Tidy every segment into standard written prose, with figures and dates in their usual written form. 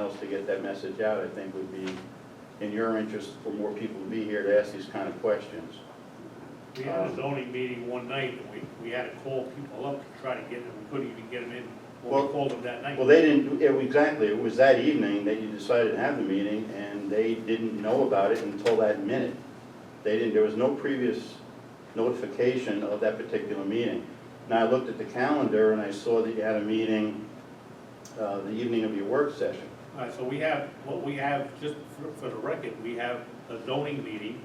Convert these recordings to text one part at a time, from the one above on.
else to get that message out, I think would be in your interest for more people to be here to ask these kind of questions. We had a zoning meeting one night, and we had to call people up to try to get them, we couldn't even get them in when we called them that night. Well, they didn't, exactly, it was that evening that you decided to have the meeting, and they didn't know about it until that minute. There was no previous notification of that particular meeting. Now, I looked at the calendar and I saw that you had a meeting the evening of your work session. All right, so we have, just for the record, we have a zoning meeting,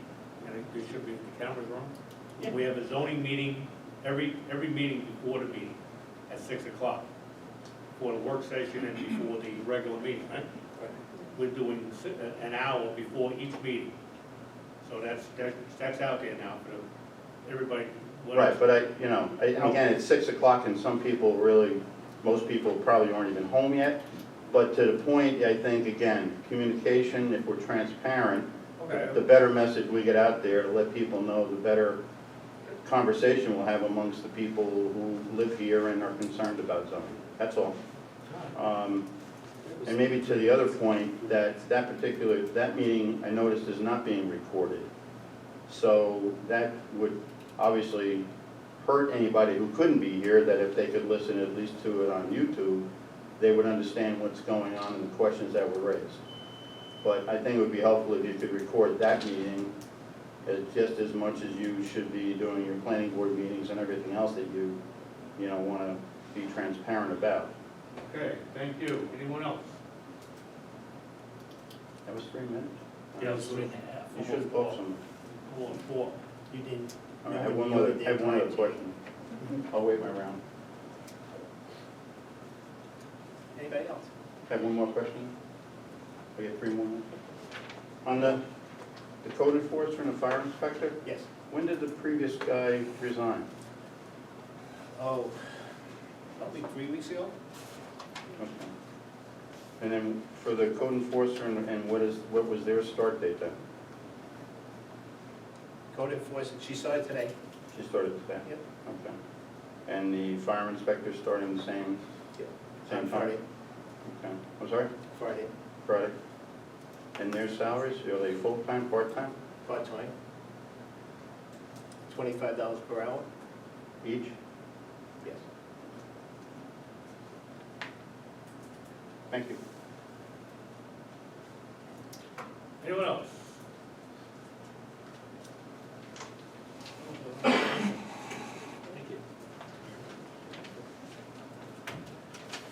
and it should be, the camera's wrong? Yeah. We have a zoning meeting, every meeting before the meeting, at 6 o'clock, for the work session and before the regular meeting, right? We're doing an hour before each meeting. So that's out there now for everybody. Right, but again, it's 6 o'clock and some people really, most people probably aren't even home yet. But to the point, I think, again, communication, if we're transparent, Okay. the better message we get out there to let people know, the better conversation we'll have amongst the people who live here and are concerned about zoning. That's all. And maybe to the other point, that meeting, I noticed, is not being recorded. So that would obviously hurt anybody who couldn't be here, that if they could listen at least to it on YouTube, they would understand what's going on and the questions that were raised. But I think it would be helpful if you could record that meeting just as much as you should be doing your planning board meetings and everything else that you want to be transparent about. Okay, thank you. Anyone else? That was 3 minutes? Yeah, it was 3.5. You should have booked some. Come on, 4. You didn't. I have one other question. I'll wait my round. Anybody else? Have one more question? I get 3 more minutes. On the code enforcer and the fire inspector, Yes. when did the previous guy resign? Oh, probably 3 weeks ago. Okay. And then for the code enforcer and what was their start date then? Code enforcement, she started today. She started today? Yep. Okay. And the fire inspector starting the same time? Friday. Okay. I'm sorry? Friday, Friday. And their salaries, are they full-time, part-time, part-time. $25 per hour? each? Yes. Thank you. Anyone else?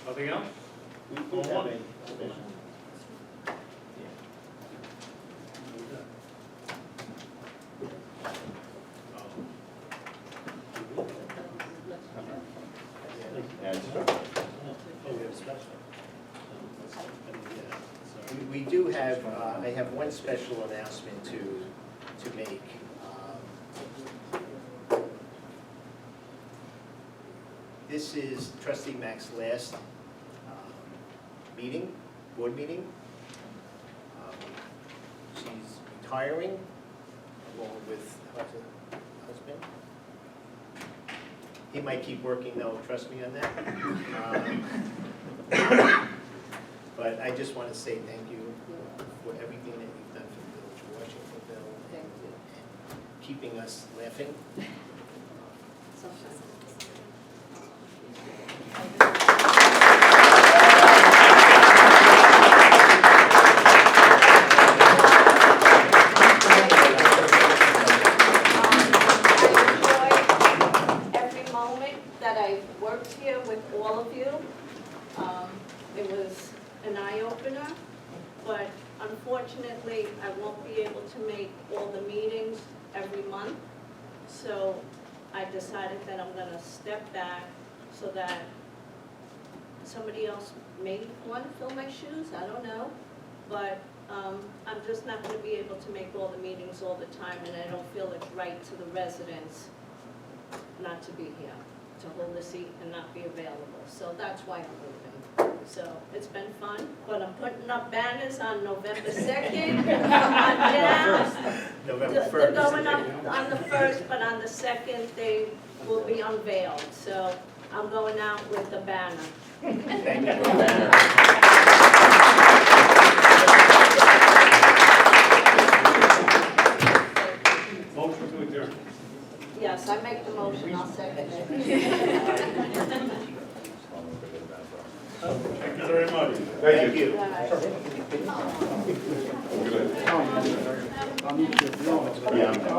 Nothing else? We Go have on. a Yeah, it's- We do have, I have one special announcement to make. This is Trustee Mack's last meeting, board meeting. She's retiring along with her husband. He might keep working though, trust me on that. But I just want to say thank you for everything that you've done for the village of Washingtonville and keeping us laughing. Every moment that I've worked here with all of you. It was an eye-opener, but unfortunately, I won't be able to make all the meetings every month. So I decided that I'm gonna step back so that somebody else may want to fill my shoes, I don't know. But I'm just not gonna be able to make all the meetings all the time, and I don't feel it's right to the residents not to be here, to hold the seat and not be available. So that's why I'm moving. So it's been fun, but I'm putting up banners on November 2nd. November 1st. They're going up on the 1st, but on the 2nd, they will be unveiled. So I'm going out with the banner. Thank you. adjourn. Yes, I make the motion, I'll second it. Thank you very much. Thank you. Yeah.